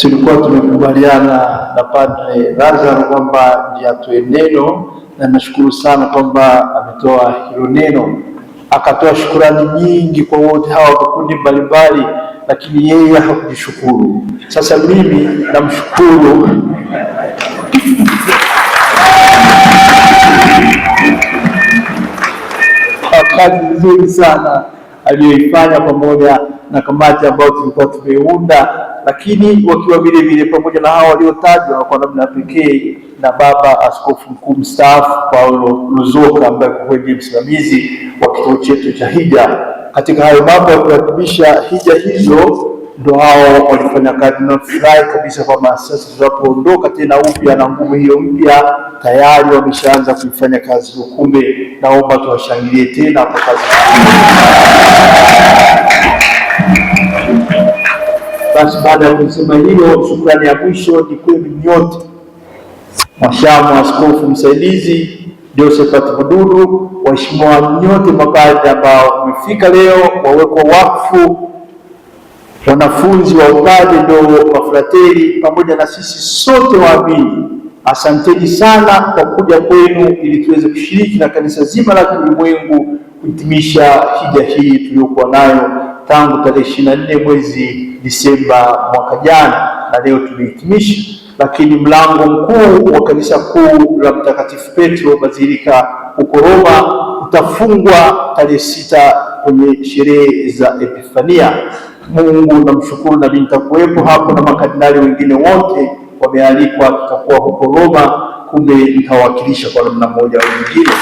tulikuwa tumekubaliana na Padre Lazaro kwamba ndiye atoe neno, na nashukuru sana kwamba ametoa hilo neno, akatoa shukurani nyingi kwa wote hawa vikundi mbalimbali, lakini yeye hakujishukuru. Sasa mimi namshukuru kwa kazi nzuri sana aliyoifanya pamoja na kamati ambayo tulikuwa tumeunda, lakini wakiwa vile vile pamoja na hao waliotajwa kwa namna pekee na Baba Askofu Mkuu mstaafu Paulo Luzoka ambaye kwa kweli msimamizi wa kituo chetu cha hija. Katika hayo mambo ya kuadhimisha hija hizo, ndio hao walifanya kazi, na furahi kabisa kwamba sasa tunapoondoka tena upya na nguvu hiyo mpya, tayari wameshaanza kuifanya kazi hiyo. Kumbe naomba tuwashangilie tena kwa kazi. Basi baada ya kusema hiyo, shukrani ya mwisho ni kwenu nyote, Mhashamu Askofu Msaidizi Josephat Bududu, waheshimiwa nyote mapadri ambao mmefika leo, wawekwa wakfu, wanafunzi wa upadre ndio mafrateri, pamoja na sisi sote waamini. Asanteni sana kwa kuja kwenu ili tuweze kushiriki na kanisa zima la ulimwengu kuhitimisha hija hii tuliyokuwa nayo tangu tarehe 24 mwezi Disemba mwaka jana, na leo tumehitimisha. Lakini mlango mkuu wa kanisa kuu la Mtakatifu Petro Bazilika huko Roma utafungwa tarehe 6 kwenye sherehe za Epifania. Mungu namshukuru, na nitakuwepo hapo na makardinali wengine wote wamealikwa, tutakuwa huko Roma. Kumbe nitawakilisha kwa namna moja au nyingine.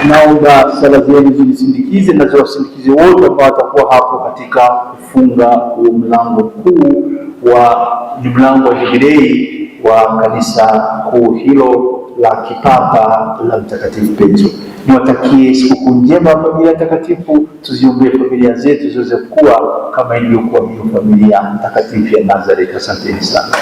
Naomba sala zenu zinisindikize na ziwasindikize wote ambao watakuwa hapo katika kufunga huo mlango kuu wa mlango wa jubilei wa kanisa kuu hilo la kipapa la Mtakatifu Petro. Niwatakie sikukuu njema familia takatifu, tuziombee familia zetu ziweze kuwa kama ilivyokuwa hiyo familia takatifu ya Nazareth. Asanteni sana.